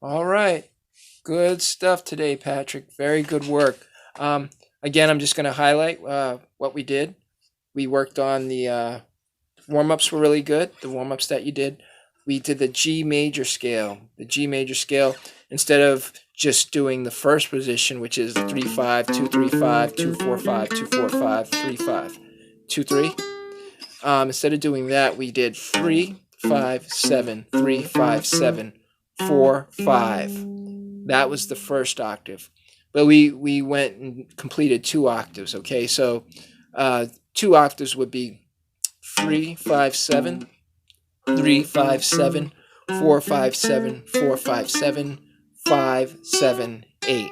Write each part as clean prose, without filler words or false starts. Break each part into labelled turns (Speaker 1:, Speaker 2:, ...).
Speaker 1: All right. Good stuff today, Patrick. Very good work. Again, I'm just going to highlight what we did. We worked on the warm ups, were really good. The warm ups that you did. We did the G major scale. The G major scale, instead of just doing the first position, which is 3 5 2 3 5 2 4 5 2 4 5 3 5 2 3. Instead of doing that, we did 3 5 7 3 5 7 4 5. That was the first octave. But we went and completed 2 octaves. Okay, so 2 octaves would be 3 5 7 3 5 7 4 5 7 4 5 7 5 7 8.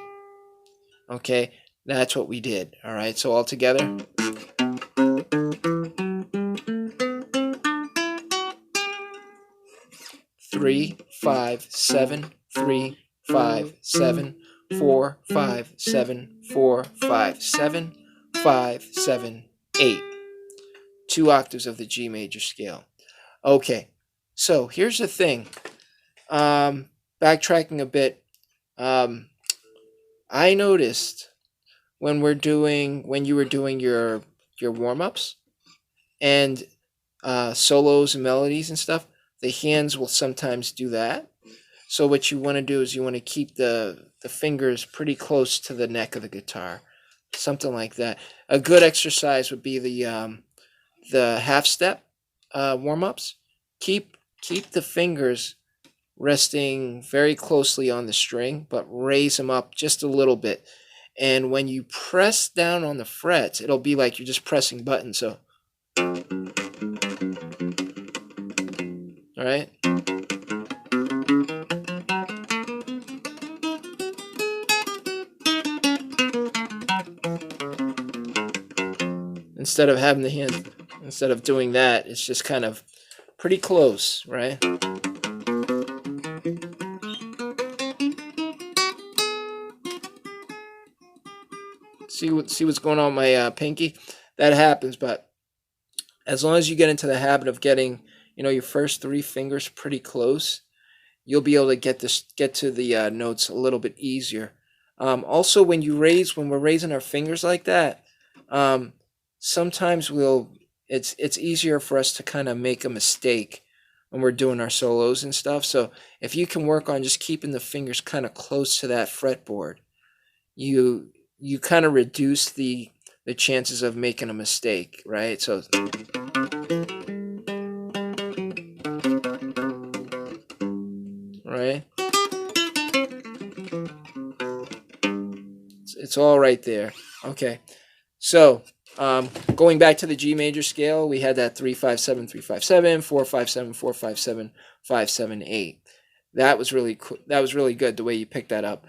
Speaker 1: Okay, that's what we did. All right, so all together. 3 5 7 3 5 7 4 5 7 4 5 7 5 7 8. 2 octaves of the G major scale. Okay, so here's the thing. Backtracking a bit, I noticed when you were doing your warm-ups and solos and melodies and stuff, the hands will sometimes do that. So what you want to do is you want to keep the fingers pretty close to the neck of the guitar, something like that. A good exercise would be the half step warm-ups. Keep the fingers resting very closely on the string, but raise them up just a little bit. And when you press down on the frets, it'll be like you're just pressing buttons. So, all right. Instead of having the hand, instead of doing that, it's just kind of pretty close, right? See what's going on with my pinky? That happens, but as long as you get into the habit of getting, your first 3 fingers pretty close, you'll be able to get to the notes a little bit easier. Also, when we're raising our fingers like that, sometimes it's easier for us to kind of make a mistake when we're doing our solos and stuff. So if you can work on just keeping the fingers kind of close to that fretboard, you kind of reduce the chances of making a mistake, right? So right, it's all right there. Okay, so going back to the G major scale, we had that 3 5 7 3 5 7 4 5 7 4 5 7 5 7 8. That was really cool. That was really good the way you picked that up.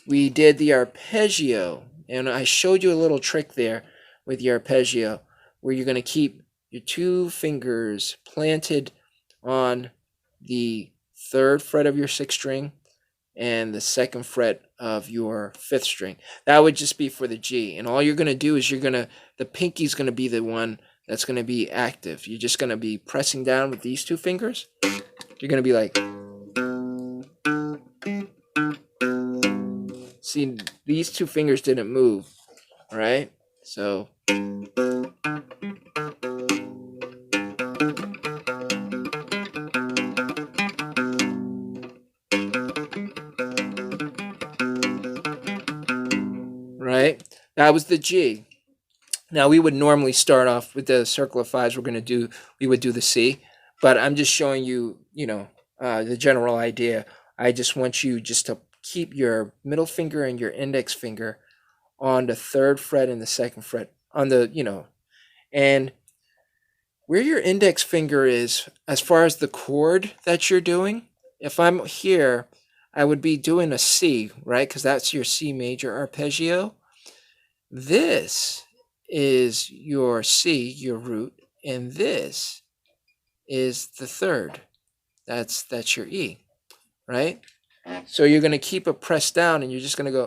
Speaker 1: We did the arpeggio, and I showed you a little trick there with the arpeggio, where you're going to keep your 2 fingers planted on the 3rd fret of your 6th string and the 2nd fret of your 5th string. That would just be for the G. And all you're going to do is the pinky's going to be the one that's going to be active. You're just going to be pressing down with these 2 fingers. You're going to be like, see, these 2 fingers didn't move, right? So right, that was the G. Now we would normally start off with the circle of fives. We would do the C, but I'm just showing you, the general idea. I just want you just to keep your middle finger and your index finger on the 3rd fret and the 2nd fret on the, and where your index finger is as far as the chord that you're doing. If I'm here, I would be doing a C, right? Because that's your C major arpeggio. This is your C, your root, and this is the 3rd. That's your E, right? So you're going to keep it pressed down, and you're just going to go.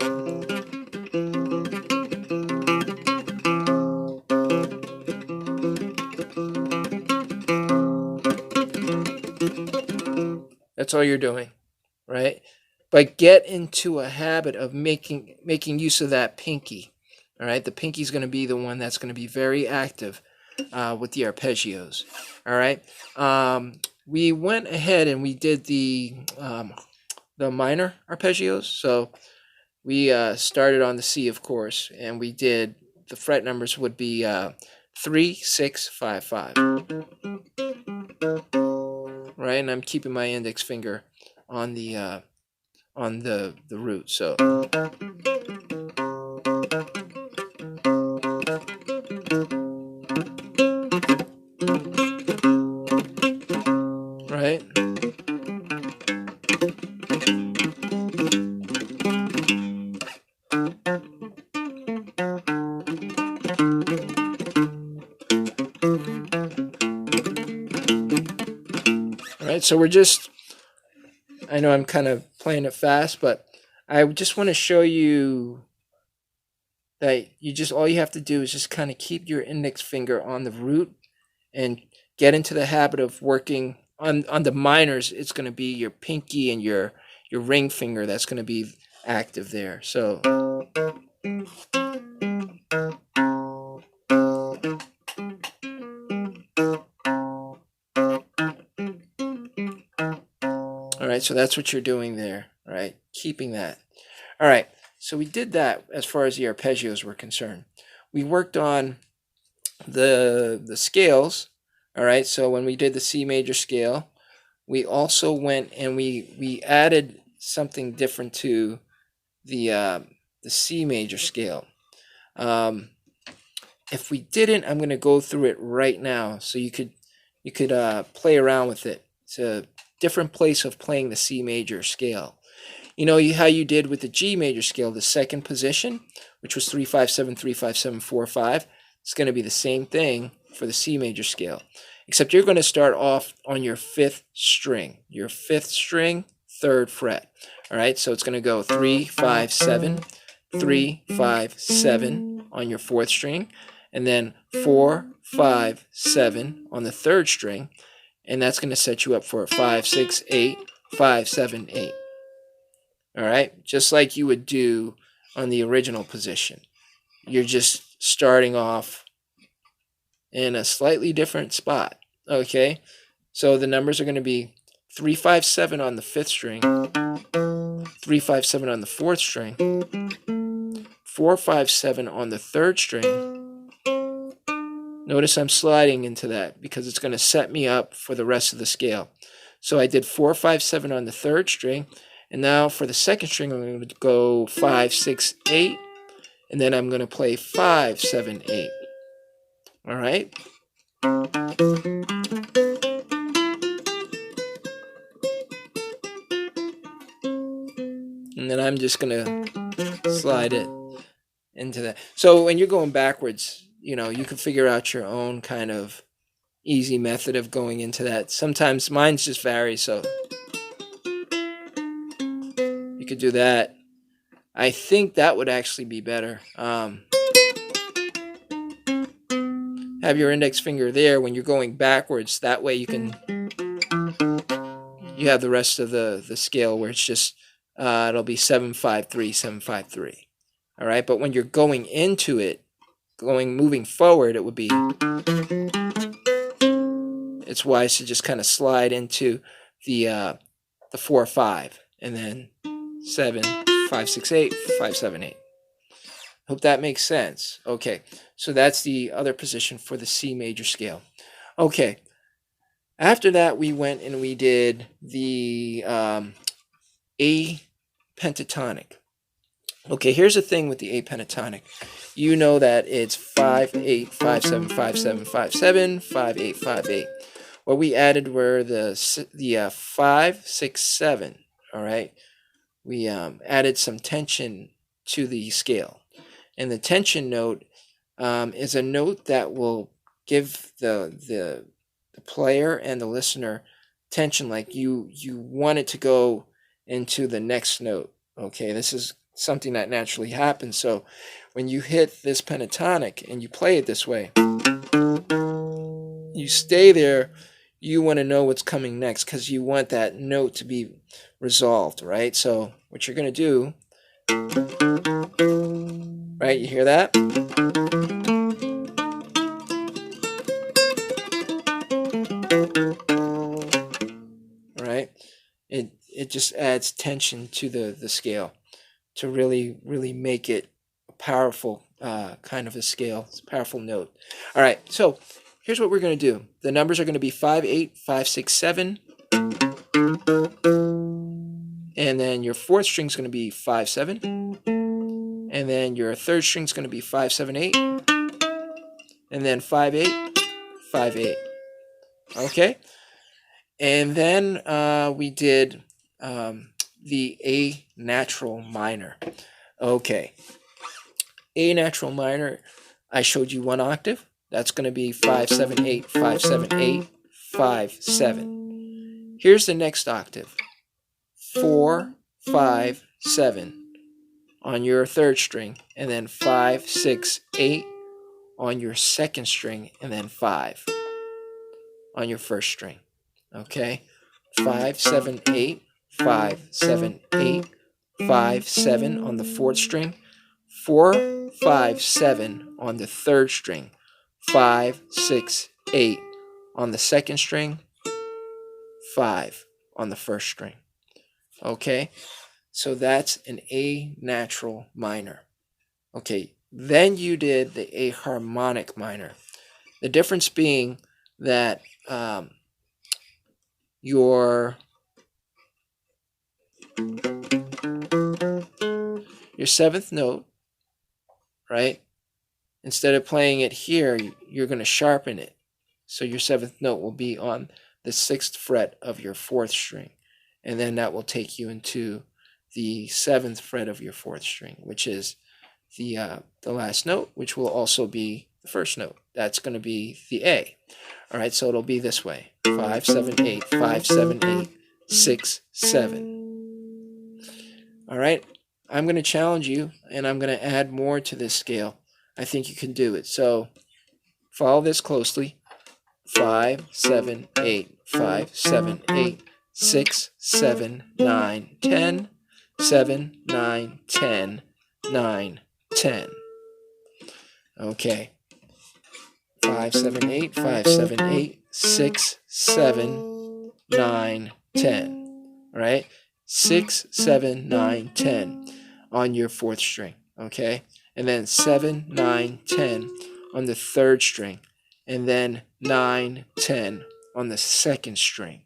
Speaker 1: That's all you're doing. right? But get into a habit of making use of that pinky. All right, the pinky is going to be the one that's going to be very active with the arpeggios. All right, we went ahead and we did the minor arpeggios. So we started on the C, of course, and we did the fret numbers would be 3, 6, 5, 5. Right, and I'm keeping my index finger on the root. So right. All right, so we're just, I know I'm kind of playing it fast, but I just want to show you that all you have to do is just kind of keep your index finger on the root and get into the habit of working on the minors. It's going to be your pinky and your ring finger that's going to be active there. So all right, so that's what you're doing there, right? Keeping that. All right, so we did that as far as the arpeggios were concerned. We worked on the scales. All right, so when we did the C major scale, we also went and we added something different to the C major scale. If we didn't, I'm going to go through it right now so you could play around with it. It's a different place of playing the C major scale. You know how you did with the G major scale, the second position, which was 3 5 7 3 5 7 4 5. It's going to be the same thing for the C major scale, except you're going to start off on your 5th string, your 5th string, 3rd fret. All right, so it's going to go 3 5 7, 3 5 7 on your 4th string, and then 4 5 7 on the 3rd string, and that's going to set you up for 5 6 8 5 7 8. All right, just like you would do on the original position. You're just starting off in a slightly different spot. Okay, so the numbers are going to be 3 5 7 on the 5th string, 3 5 7 on the 4th string, 4 5 7 on the 3rd string. Notice I'm sliding into that because it's going to set me up for the rest of the scale. So I did 4 5 7 on the 3rd string, and now for the 2nd string I'm going to go 5 6 8, and then I'm going to play 5 7 8. All right. And then I'm just going to slide it into that. So when you're going backwards, you can figure out your own kind of easy method of going into that. Sometimes mine's just vary, so you could do that. I think that would actually be better. Have your index finger there when you're going backwards. That way you have the rest of the scale where it's just it'll be 7 5 3 7 5 3. All right, but when you're going into it, moving forward, it would be, it's wise to just kind of slide into the 4 5 and then 7 5 6 8 5 7 8. Hope that makes sense. Okay, so that's the other position for the C major scale. Okay, after that we went and we did the A pentatonic. Okay, here's the thing with the A pentatonic. You know that it's 5 8 5 7 5 7 5 7 5 8 5 8. What we added were the 5 6 7. All right, we added some tension to the scale. And the tension note is a note that will give the player and the listener tension, like you want it to go into the next note. Okay, this is something that naturally happens. So when you hit this pentatonic and you play it this way, you stay there, you want to know what's coming next because you want that note to be resolved, right? So what you're going to do, right, you hear that? Right? It just adds tension to the scale to really make it a powerful kind of a scale. It's a powerful note. All right, so here's what we're going to do. The numbers are going to be 5, 8, 5, 6, 7. And then your fourth string is going to be 5, 7. And then your third string is going to be 5, 7, 8. And then 5, 8, 5, 8. Okay? And then we did the A natural minor. Okay. A natural minor, I showed you one octave. That's going to be 5, 7, 8, 5, 7, 8, 5, 7. Here's the next octave. 4, 5, 7 on your third string, and then 5, 6, 8 on your second string, and then 5 on your first string. Okay? 5, 7, 8, 5, 7, 8, 5, 7 on the fourth string, 4, 5, 7 on the third string, 5, 6, 8 on the second string, 5 on the first string. Okay, so that's an A natural minor. Okay, then you did the A harmonic minor. The difference being that your seventh note, right? Instead of playing it here, you're going to sharpen it. So your seventh note will be on the 6th fret of your 4th string. And then that will take you into the 7th fret of your 4th string, which is the last note, which will also be the first note. That's going to be the A. All right, so it'll be this way. 5, 7, 8, 5, 7, 8, 6, 7. All right, I'm going to challenge you, and I'm going to add more to this scale. I think you can do it. So follow this closely. 5, 7, 8, 5, 7, 8, 6, 7, 9, 10, 7, 9, 10, 9, 10. Okay. 5, 7, 8, 5, 7, 8, 6, 7, 9, 10. All right? 6, 7, 9, 10 on your 4th string. Okay? And then 7, 9, 10 on the 3rd string. And then 9, 10 on the 2nd string.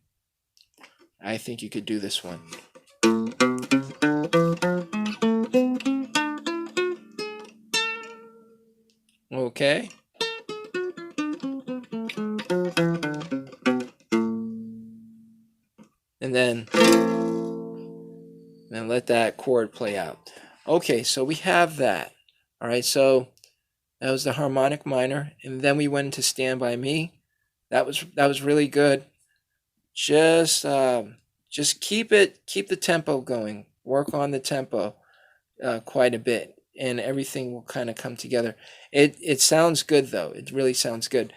Speaker 1: I think you could do this one. Okay? And then let that chord play out. Okay, so we have that. All right, so that was the harmonic minor, and then we went into Stand By Me. That was really good. Just keep the tempo going. Work on the tempo quite a bit, and everything will kind of come together. It sounds good though. It really sounds good.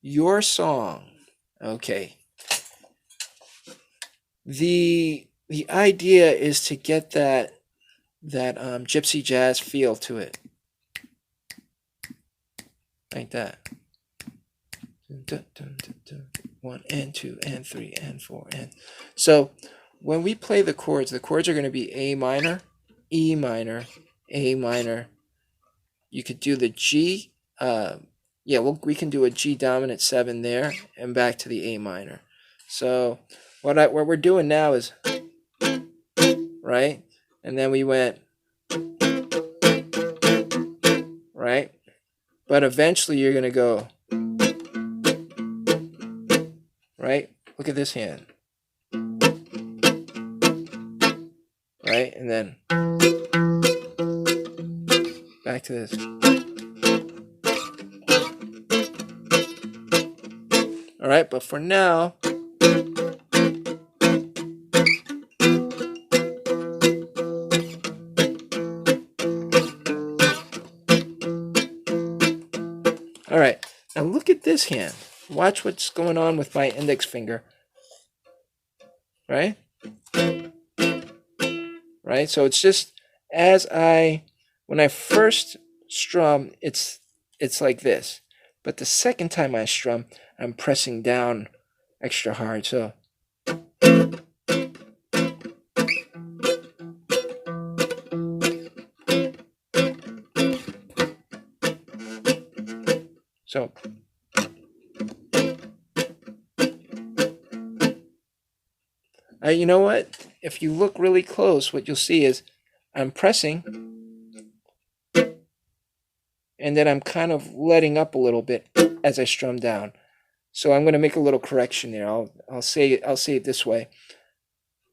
Speaker 1: Your song, okay. The idea is to get that gypsy jazz feel to it, like that. 1 and 2 and 3 and 4 and so when we play the chords are going to be A minor, E minor, A minor. You could do the G. We can do a G dominant 7 there and back to the A minor. So what we're doing now is right, and then we went right, but eventually you're gonna go right. Look at this hand, right, and then back to this. All right, but for now, all right, now look at this hand. watch what's going on with my index finger, right? Right? So it's just when I first strum, it's like this. But the second time I strum, I'm pressing down extra hard. So you know what? If you look really close, what you'll see is I'm pressing, and then I'm kind of letting up a little bit as I strum down. So I'm going to make a little correction there. I'll say it this way.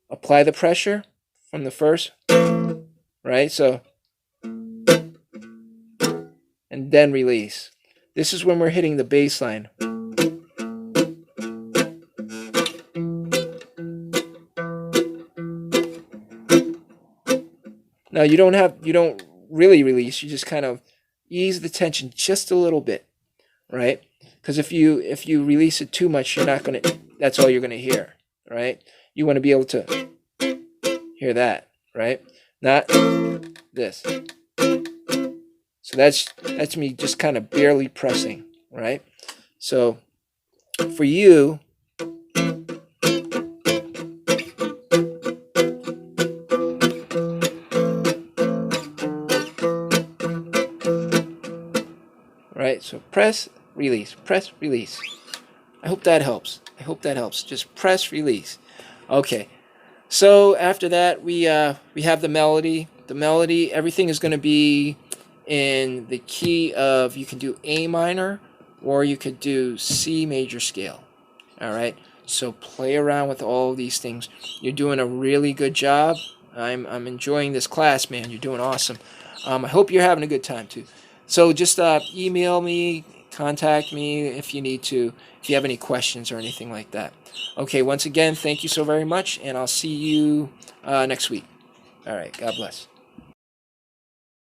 Speaker 1: Apply the pressure from the first, right? So, and then release. This is when we're hitting the bass line. Now you don't really release. You just kind of ease the tension just a little bit, right? Because if you release it too much, that's all you're gonna hear, right? You want to be able to hear that, right? Not this. So that's me just kind of barely pressing, right? So for you, right? So press, release, press, release. I hope that helps. Just press, release. Okay. So after that, we have the melody. The melody, everything is going to be in the key of, you can do A minor or you could do C major scale. All right. So play around with all these things. You're doing a really good job. I'm enjoying this class, man. You're doing awesome. I hope you're having a good time too. So just email me, contact me if you need to, if you have any questions or anything like that. Okay, once again, thank you so very much, and I'll see you next week. All right, God bless.